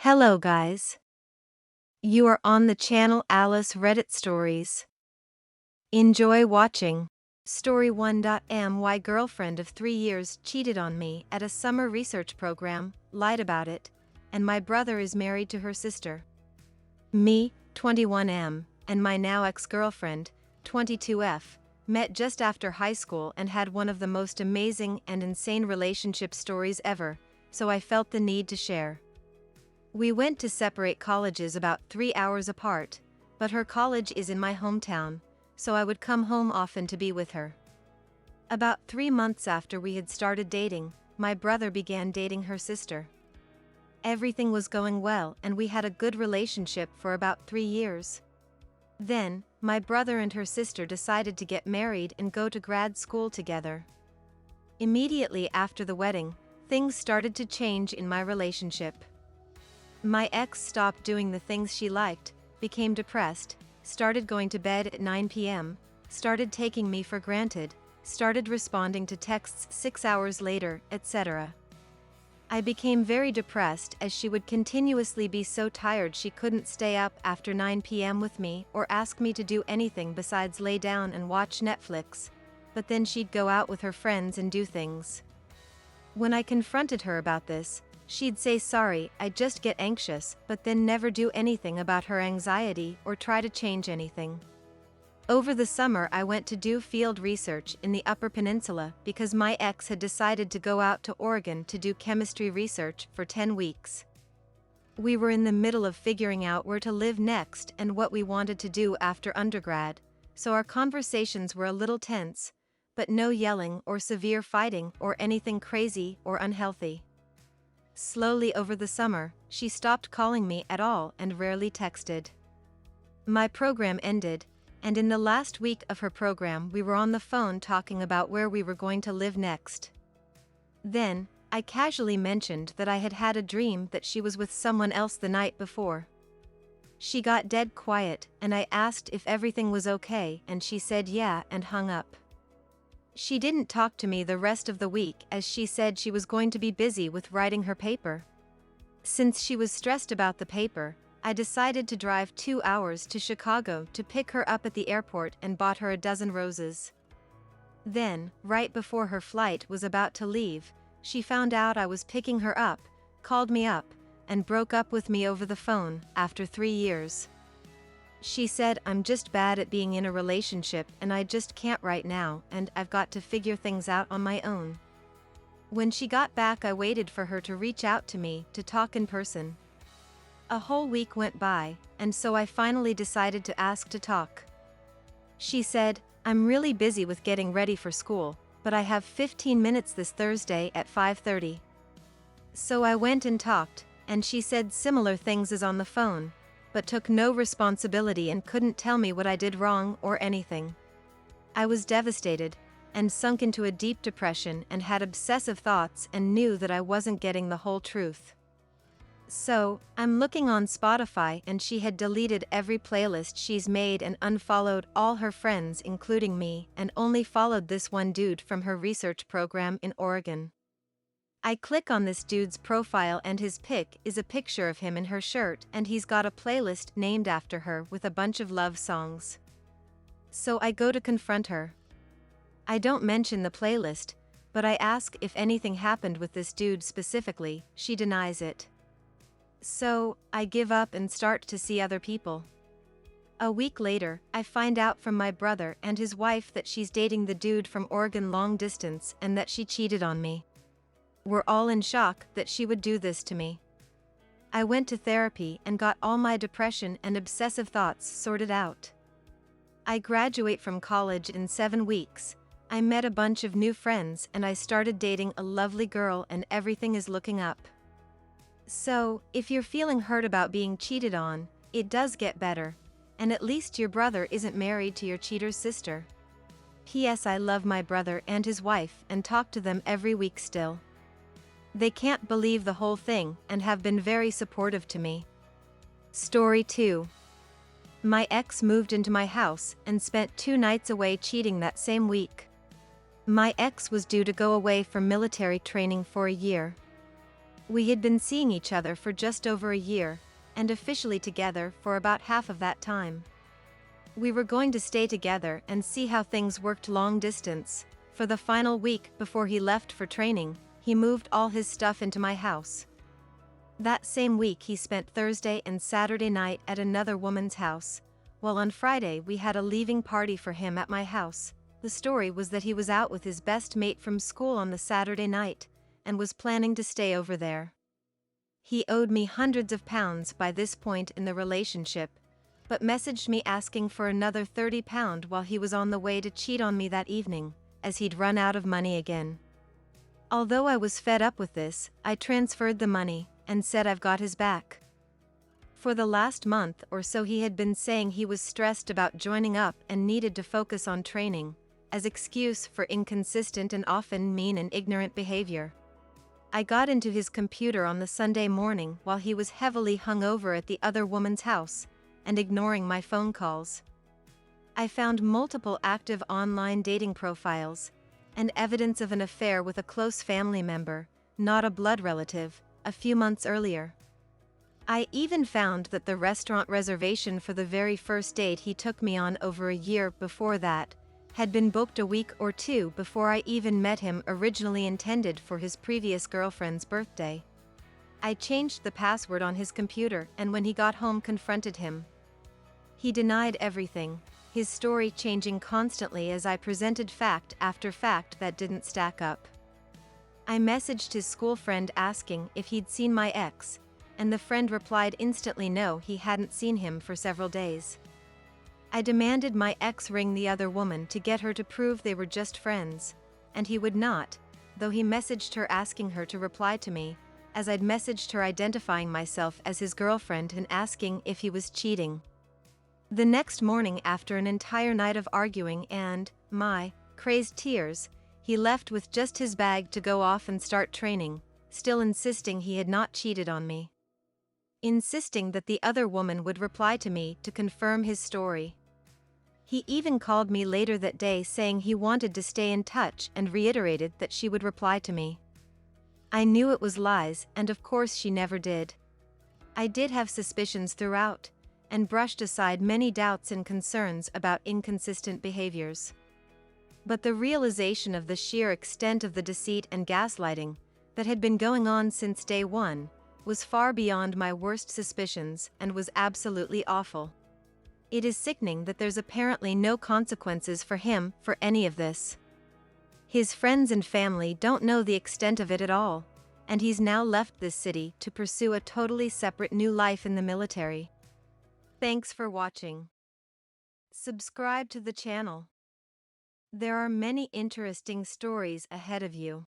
Hello guys. You are on the channel Alice Reddit Stories. Enjoy watching. Story 1. My girlfriend of 3 years cheated on me at a summer research program, lied about it, and my brother is married to her sister. Me, 21M, and my now ex-girlfriend, 22F, met just after high school and had one of the most amazing and insane relationship stories ever, so I felt the need to share. We went to separate colleges about 3 hours apart, but her college is in my hometown, so I would come home often to be with her. About 3 months after we had started dating, my brother began dating her sister. Everything was going well and we had a good relationship for about 3 years. Then, my brother and her sister decided to get married and go to grad school together. Immediately after the wedding, things started to change in my relationship. My ex stopped doing the things she liked, became depressed, started going to bed at 9 p.m., started taking me for granted, started responding to texts 6 hours later, etc. I became very depressed as she would continuously be so tired she couldn't stay up after 9 p.m. with me or ask me to do anything besides lay down and watch Netflix, but then she'd go out with her friends and do things. When I confronted her about this, she'd say sorry, I just get anxious, but then never do anything about her anxiety or try to change anything. Over the summer I went to do field research in the Upper Peninsula because my ex had decided to go out to Oregon to do chemistry research for 10 weeks. We were in the middle of figuring out where to live next and what we wanted to do after undergrad, so our conversations were a little tense, but no yelling or severe fighting or anything crazy or unhealthy. Slowly over the summer, she stopped calling me at all and rarely texted. My program ended, and in the last week of her program we were on the phone talking about where we were going to live next. Then, I casually mentioned that I had had a dream that she was with someone else the night before. She got dead quiet and I asked if everything was okay and she said yeah and hung up. She didn't talk to me the rest of the week as she said she was going to be busy with writing her paper. Since she was stressed about the paper, I decided to drive 2 hours to Chicago to pick her up at the airport and bought her a dozen roses. Then, right before her flight was about to leave, she found out I was picking her up, called me up, and broke up with me over the phone after 3 years. She said, I'm just bad at being in a relationship and I just can't right now and I've got to figure things out on my own. When she got back I waited for her to reach out to me to talk in person. A whole week went by, and so I finally decided to ask to talk. She said, I'm really busy with getting ready for school, but I have 15 minutes this Thursday at 5:30. So I went and talked, and she said similar things as on the phone, but took no responsibility and couldn't tell me what I did wrong or anything. I was devastated, and sunk into a deep depression and had obsessive thoughts and knew that I wasn't getting the whole truth. So, I'm looking on Spotify and she had deleted every playlist she's made and unfollowed all her friends including me and only followed this one dude from her research program in Oregon. I click on this dude's profile and his pic is a picture of him in her shirt and he's got a playlist named after her with a bunch of love songs. So I go to confront her. I don't mention the playlist, but I ask if anything happened with this dude specifically. She denies it. So, I give up and start to see other people. A week later, I find out from my brother and his wife that she's dating the dude from Oregon long distance and that she cheated on me. We're all in shock that she would do this to me. I went to therapy and got all my depression and obsessive thoughts sorted out. I graduate from college in 7 weeks. I met a bunch of new friends and I started dating a lovely girl and everything is looking up. So, if you're feeling hurt about being cheated on, it does get better, and at least your brother isn't married to your cheater's sister. P.S. I love my brother and his wife and talk to them every week still. They can't believe the whole thing and have been very supportive to me. Story 2. My ex moved into my house and spent 2 nights away cheating that same week. My ex was due to go away for military training for a year. We had been seeing each other for just over a year, and officially together for about half of that time. We were going to stay together and see how things worked long distance. For the final week before he left for training, he moved all his stuff into my house. That same week he spent Thursday and Saturday night at another woman's house, while on Friday we had a leaving party for him at my house. The story was that he was out with his best mate from school on the Saturday night, and was planning to stay over there. He owed me hundreds of pounds by this point in the relationship, but messaged me asking for another £30 while he was on the way to cheat on me that evening, as he'd run out of money again. Although I was fed up with this, I transferred the money, and said I've got his back. For the last month or so he had been saying he was stressed about joining up and needed to focus on training, as excuse for inconsistent and often mean and ignorant behavior. I got into his computer on the Sunday morning while he was heavily hungover at the other woman's house, and ignoring my phone calls. I found multiple active online dating profiles, and evidence of an affair with a close family member, not a blood relative, a few months earlier. I even found that the restaurant reservation for the very first date he took me on over a year before that had been booked a week or two before I even met him, originally intended for his previous girlfriend's birthday. I changed the password on his computer and when he got home confronted him. He denied everything, his story changing constantly as I presented fact after fact that didn't stack up. I messaged his school friend asking if he'd seen my ex, and the friend replied instantly no, he hadn't seen him for several days. I demanded my ex ring the other woman to get her to prove they were just friends, and he would not, though he messaged her asking her to reply to me, as I'd messaged her identifying myself as his girlfriend and asking if he was cheating. The next morning, after an entire night of arguing and my crazed tears, he left with just his bag to go off and start training, still insisting he had not cheated on me. Insisting that the other woman would reply to me to confirm his story. He even called me later that day saying he wanted to stay in touch and reiterated that she would reply to me. I knew it was lies, and of course she never did. I did have suspicions throughout, and brushed aside many doubts and concerns about inconsistent behaviors. But the realization of the sheer extent of the deceit and gaslighting that had been going on since day one was far beyond my worst suspicions and was absolutely awful. It is sickening that there's apparently no consequences for him for any of this. His friends and family don't know the extent of it at all, and he's now left this city to pursue a totally separate new life in the military. Thanks for watching. Subscribe to the channel. There are many interesting stories ahead of you.